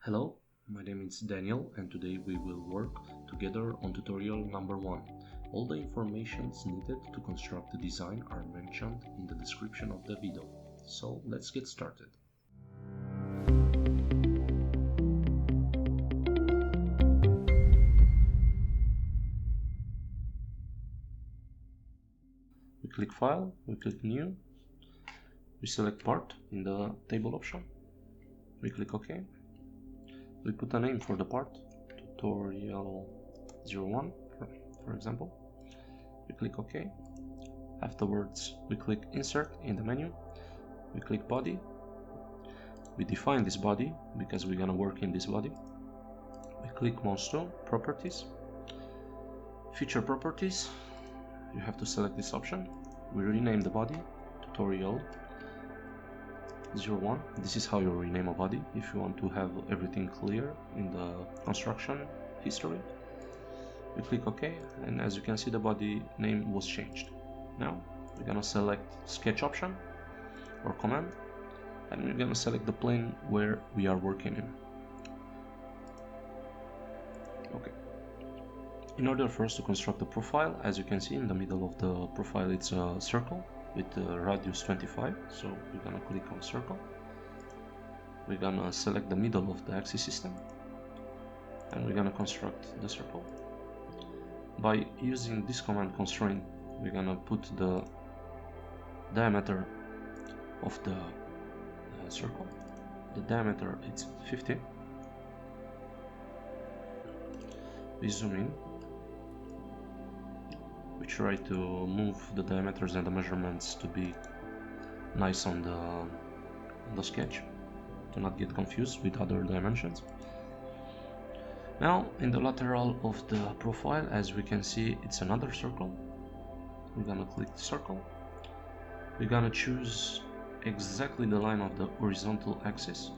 Hello, my name is Daniel and today we will work together on tutorial number 1. All the informations needed to construct the design are mentioned in the description of the video. So let's get started. We click File, we click New, we select Part in the table option, we click OK. We put a name for the part, tutorial 01 for example. We click OK. Afterwards we click Insert in the menu. We click Body. We define this body because we're gonna work in this body. We click Mouse tool, Properties, Feature Properties. You have to select this option. We rename the body, tutorial 01. This is how you rename a body if you want to have everything clear in the construction history. We click OK, and as you can see the body name was changed. Now we're gonna select sketch option or command, and we're gonna select the plane where we are working in. Okay. In order for us to construct the profile, as you can see in the middle of the profile it's a circle with radius 25, so we're gonna click on circle. We're gonna select the middle of the axis system and we're gonna construct the circle. By using this command constraint, we're gonna put the diameter of the circle. The diameter is 50. We zoom in. We try to move the diameters and the measurements to be nice on the sketch, to not get confused with other dimensions. Now in the lateral of the profile, as we can see, it's another circle. We're gonna click the circle. We're gonna choose exactly the line of the horizontal axis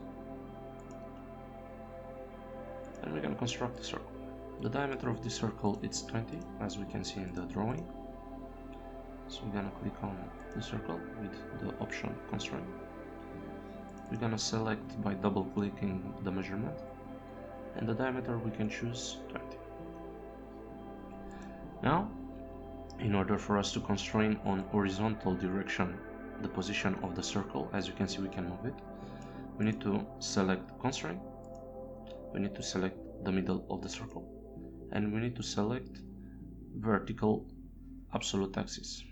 and we're gonna construct the circle. The diameter of this circle is 20, as we can see in the drawing. So we're gonna click on the circle with the option constraint. We're gonna select by double clicking the measurement, and the diameter we can choose 20. Now, in order for us to constrain on horizontal direction the position of the circle, as you can see we can move it, we need to select constraint, we need to select the middle of the circle, and we need to select vertical absolute axis.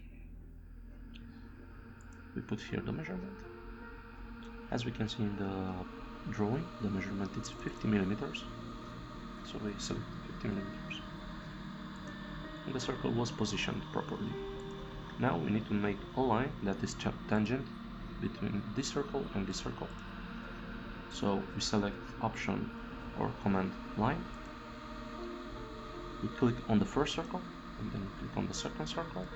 We put here the measurement. As we can see in the drawing, the measurement is 50 millimeters. So we select 50 millimeters. And the circle was positioned properly. Now we need to make a line that is tangent between this circle and this circle. So we select option or command line. We click on the first circle and then click on the second circle.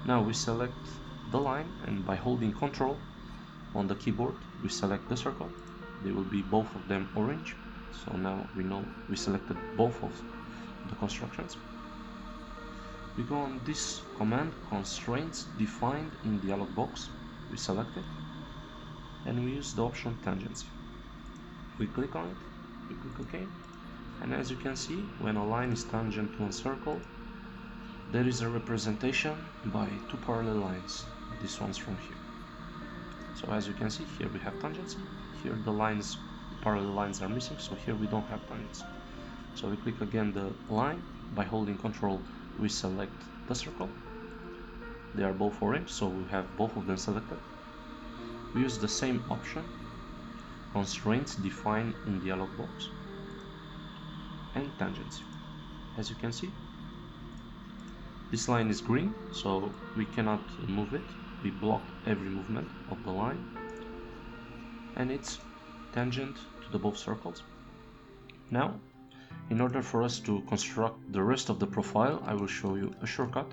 Now we select the line, and by holding Ctrl on the keyboard we select the circle. They will be both of them orange. So now we know we selected both of the constructions. We go on this command, constraints defined in dialog box. We select it and we use the option tangency. We click on it, we click OK, and as you can see, when a line is tangent to a circle, there is a representation by two parallel lines, these ones from here. So as you can see, here we have tangency, here the lines, the parallel lines are missing, so here we don't have tangency. So we click again the line, by holding Ctrl we select the circle. They are both orange, so we have both of them selected. We use the same option, constraints defined in dialog box, and tangency. As you can see, this line is green, so we cannot move it. We block every movement of the line, and it's tangent to the both circles. Now, in order for us to construct the rest of the profile, I will show you a shortcut.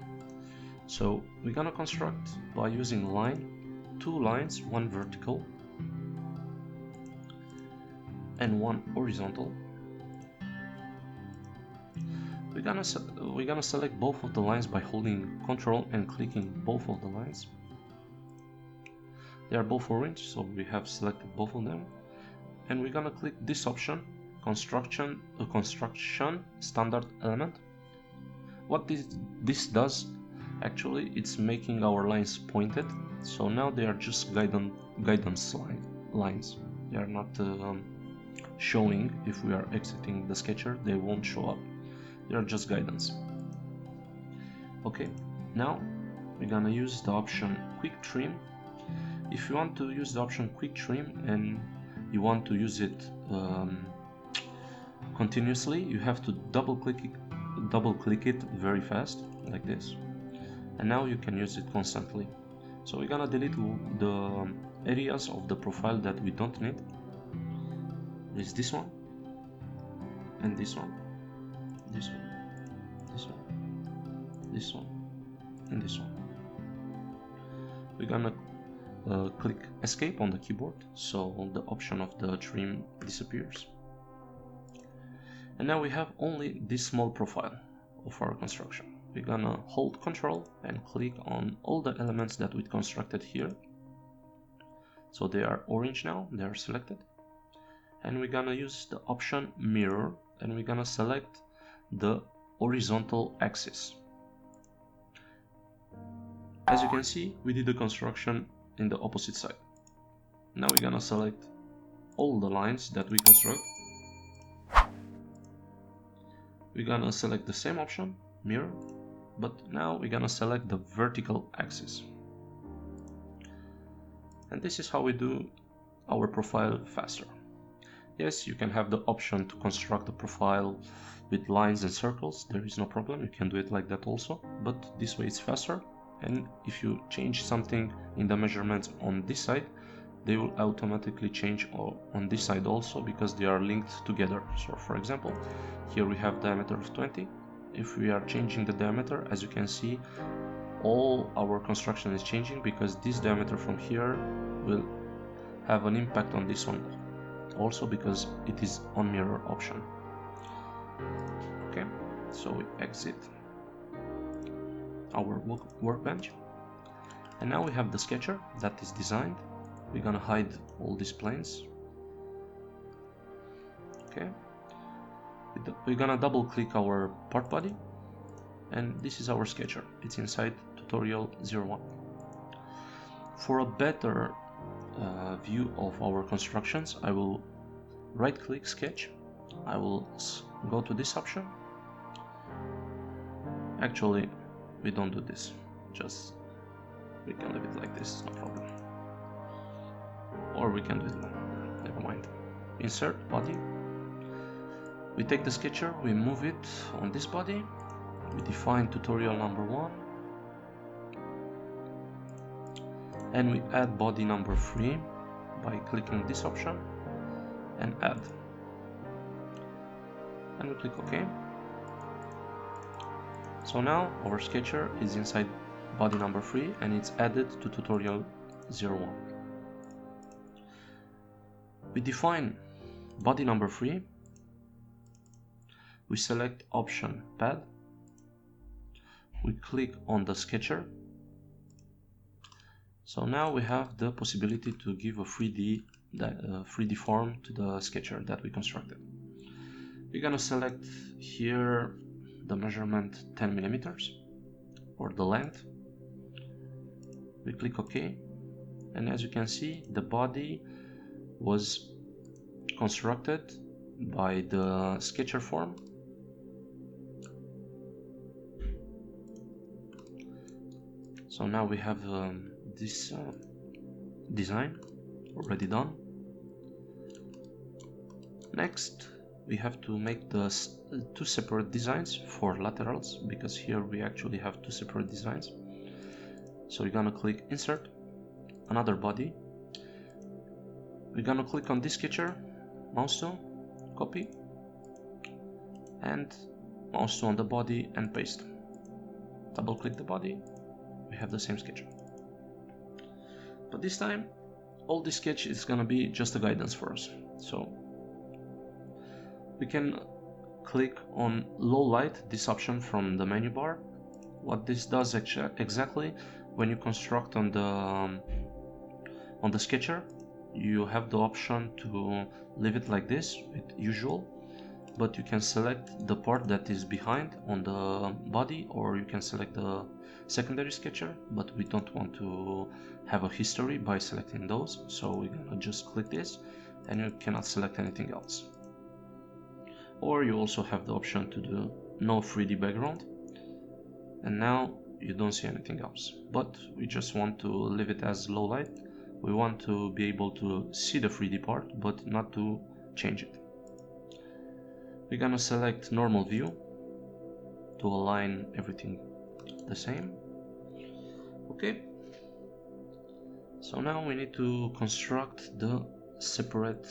So we're gonna construct by using line, two lines, one vertical and one horizontal. We're gonna select both of the lines by holding Ctrl and clicking both of the lines. They are both orange, so we have selected both of them. and we're gonna click this option, construction standard element. What this does, actually, it's making our lines pointed, so now they are just guidance lines. They are not showing. If we are exiting the sketcher, they won't show up. They are just guidance. Okay, now we're gonna use the option quick trim. If you want to use the option quick trim and you want to use it continuously, you have to double click it very fast, like this, and now you can use it constantly. So we're gonna delete the areas of the profile that we don't need. There's this one, and this one, this one, this one, this one, and this one. We're gonna click escape on the keyboard, so the option of the trim disappears. And now we have only this small profile of our construction. We're gonna hold Ctrl and click on all the elements that we constructed here. So they are orange now, they are selected. And we're gonna use the option mirror, and we're gonna select the horizontal axis. As you can see, we did the construction in the opposite side. Now we're gonna select all the lines that we construct. We're gonna select the same option, mirror, but now we're gonna select the vertical axis. And this is how we do our profile faster. Yes, you can have the option to construct a profile with lines and circles. There is no problem, you can do it like that also, but this way it's faster. And if you change something in the measurements on this side, they will automatically change on this side also, because they are linked together. So for example, here we have diameter of 20. If we are changing the diameter, as you can see, all our construction is changing, because this diameter from here will have an impact on this one also, because it is on mirror option. Okay, so we exit our workbench, and now we have the sketcher that is designed. We're gonna hide all these planes. Okay, we're gonna double click our part body, and this is our sketcher. It's inside tutorial 01. For a better view of our constructions, I will right click sketch. I will go to this option. Actually, we don't do this, just we can leave it like this, no problem. Or we can do it, never mind. Insert body. We take the sketcher, we move it on this body, we define tutorial number 1, and we add body number 3 by clicking this option and add, and we click OK. So now our sketcher is inside body number 3 and it's added to tutorial 01. We define body number 3, we select option pad, we click on the sketcher. So now we have the possibility to give a 3D form to the sketcher that we constructed. We're gonna select here the measurement 10 millimeters or the length. We click OK, and as you can see, the body was constructed by the sketcher form. So now we have this design already done. Next, we have to make the two separate designs for laterals, because here we actually have two separate designs. So we're gonna click insert, another body. We're gonna click on this sketcher, mouse tool, copy, and mouse tool on the body and paste. Double click the body, we have the same sketcher. But this time, all this sketch is gonna be just a guidance for us. So we can click on Lowlight, this option from the menu bar. What this does exactly, when you construct on the sketcher, you have the option to leave it like this with usual, but you can select the part that is behind on the body, or you can select the secondary sketcher, but we don't want to have a history by selecting those, so we're gonna just click this and you cannot select anything else. Or you also have the option to do no 3D background, and now you don't see anything else, but we just want to leave it as low light. We want to be able to see the 3D part but not to change it. We're gonna select normal view to align everything the same. Okay, so now we need to construct the separate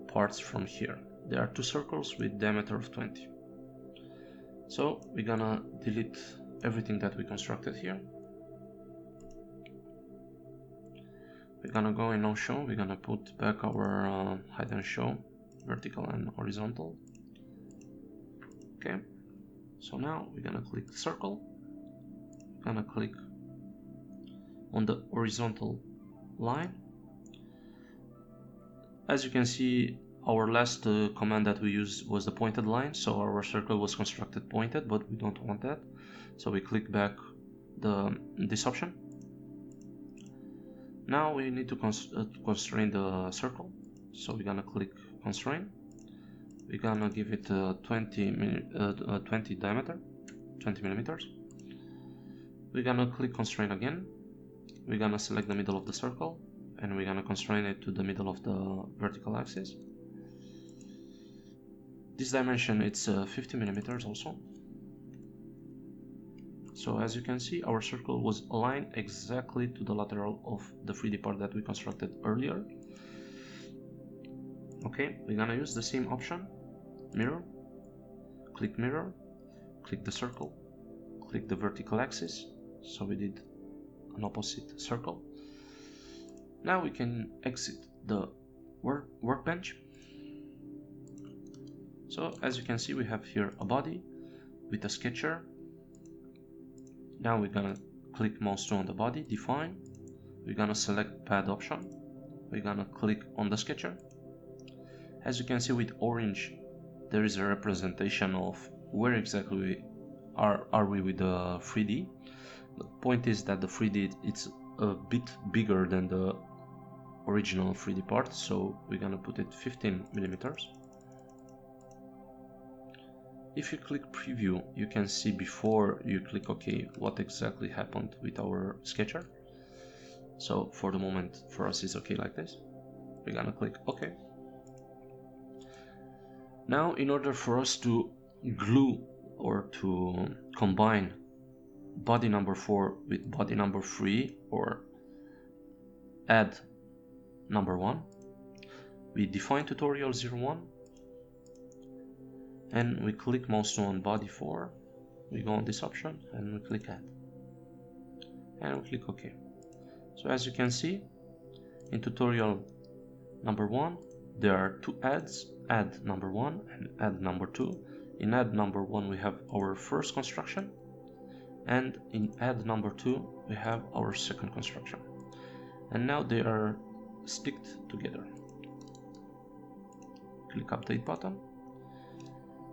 parts from here. There are two circles with diameter of 20. So we're gonna delete everything that we constructed here. We're gonna go in no show, we're gonna put back our hide and show, vertical and horizontal. Okay, so now we're gonna click circle, we're gonna click on the horizontal line. As you can see, our last command that we used was the pointed line, so our circle was constructed pointed, but we don't want that, so we click back this option. Now we need to constrain the circle, so we're gonna click constrain. We're gonna give it 20 diameter, 20 millimeters. We're gonna click constrain again. We're gonna select the middle of the circle and we're gonna constrain it to the middle of the vertical axis. This dimension, it's 50 millimeters also. So as you can see, our circle was aligned exactly to the lateral of the 3D part that we constructed earlier. Okay, we're gonna use the same option, mirror, click the circle, click the vertical axis, so we did an opposite circle. Now we can exit the workbench. So as you can see, we have here a body with a sketcher. Now we're gonna click mouse on the body, define. We're gonna select pad option. We're gonna click on the sketcher. As you can see with orange, there is a representation of where exactly we are we with the 3D. The point is that the 3D, it's a bit bigger than the original 3D part, so we're gonna put it 15 millimeters. If you click preview, you can see before you click OK what exactly happened with our sketcher. So for the moment, for us it's okay like this. We're gonna click OK. Now in order for us to glue or to combine body number 4 with body number 3 or add number 1, we define tutorial 01 and we click mouse on body 4, we go on this option and we click add and we click OK. So as you can see, in tutorial number 1 there are two adds, add number 1 and add number 2. In add number 1 we have our first construction, and in add number 2 we have our second construction, and now they are sticked together. Click update button.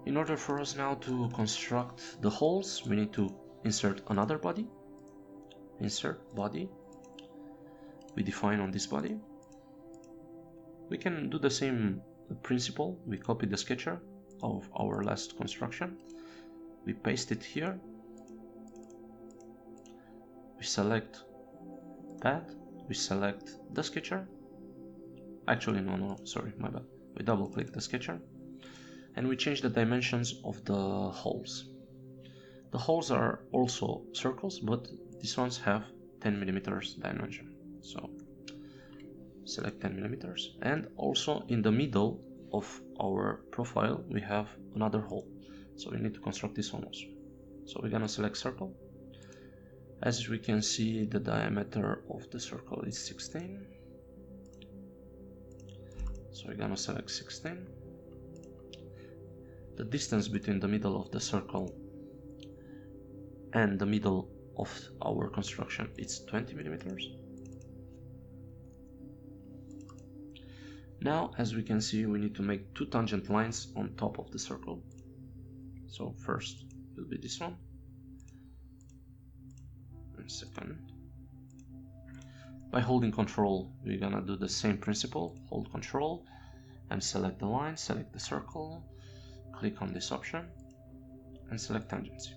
In order for us now to construct the holes, we need to insert another body. Insert body. We define on this body. We can do the same principle. We copy the sketcher of our last construction. We paste it here. We select pad. We select the sketcher. Actually, no, sorry, my bad. We double click the sketcher. And we change the dimensions of the holes. The holes are also circles, but these ones have 10 millimeters dimension. So select 10 millimeters. And also in the middle of our profile, we have another hole. So we need to construct this one also. So we're gonna select circle. As we can see, the diameter of the circle is 16. So we're gonna select 16. The distance between the middle of the circle and the middle of our construction is 20 millimeters. Now, as we can see, we need to make two tangent lines on top of the circle. So first will be this one, and second. By holding Control, we're gonna do the same principle. Hold Control and select the line, select the circle, click on this option, and select tangency.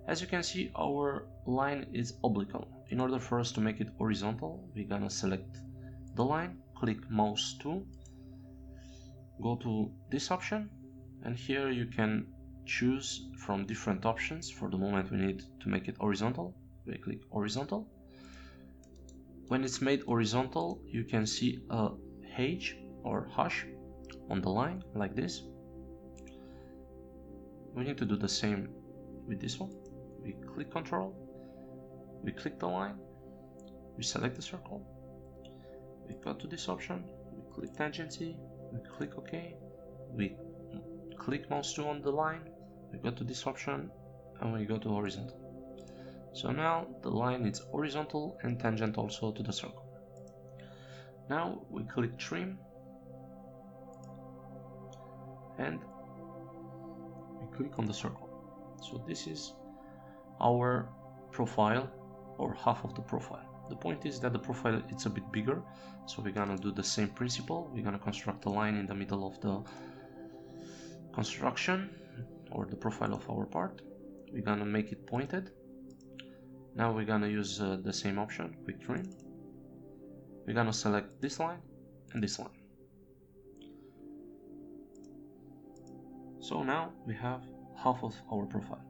As you can see, our line is oblique. In order for us to make it horizontal, we're gonna select the line, click mouse 2, go to this option, and here you can choose from different options. For the moment we need to make it horizontal. We click horizontal. When it's made horizontal, you can see a H or hash on the line like this. We need to do the same with this one. We click Control, we click the line, we select the circle, we go to this option, we click tangency, we click OK, we click mouse 2 on the line, we go to this option, and we go to horizontal. So now the line is horizontal and tangent also to the circle. Now we click trim, and we click on the circle. So this is our profile, or half of the profile. The point is that the profile it's a bit bigger, so we're gonna do the same principle. We're gonna construct a line in the middle of the construction or the profile of our part. We're gonna make it pointed. Now we're gonna use the same option, quick trim. We're gonna select this line and this line. So now we have half of our profile.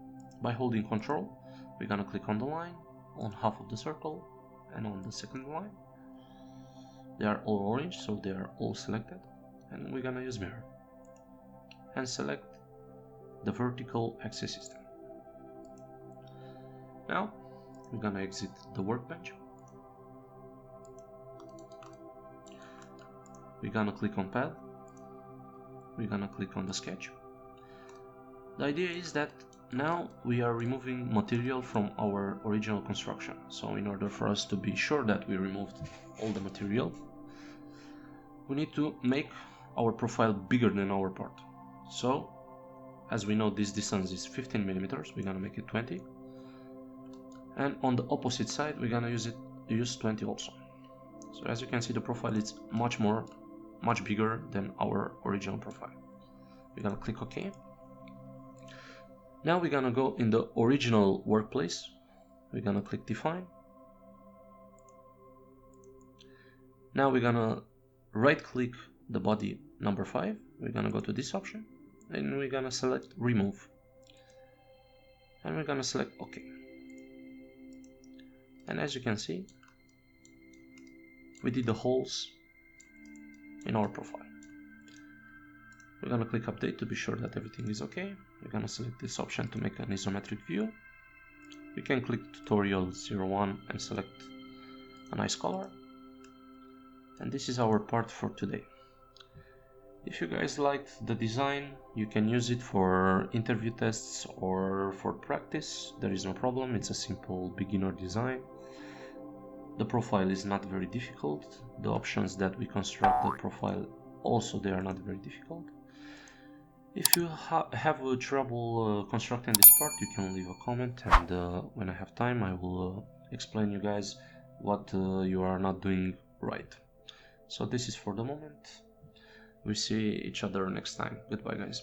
By holding Control, we're gonna click on the line, on half of the circle, and on the second line. They are all orange, so they are all selected. And we're gonna use mirror and select the vertical axis system. Now we're gonna exit the workbench. We're gonna click on pad. We're gonna click on the sketch. The idea is that now we are removing material from our original construction. So in order for us to be sure that we removed all the material, we need to make our profile bigger than our part. So as we know, this distance is 15 millimeters, we're gonna make it 20. And on the opposite side, we're gonna use 20 also. So as you can see, the profile is much bigger than our original profile. We're gonna click OK. Now we're gonna go in the original workplace. We're gonna click Define. Now we're gonna right click the body number 5. We're gonna go to this option and we're gonna select Remove. And we're gonna select OK. And as you can see, we did the holes in our profile. We're gonna click Update to be sure that everything is okay. We're gonna select this option to make an isometric view. We can click Tutorial 01 and select a nice color. And this is our part for today. If you guys liked the design, you can use it for interview tests or for practice. There is no problem, it's a simple beginner design. The profile is not very difficult. The options that we construct the profile also, they are not very difficult. If you have trouble constructing this part, you can leave a comment, and when I have time I will explain you guys what you are not doing right. So this is for the moment. We see each other next time. Goodbye guys.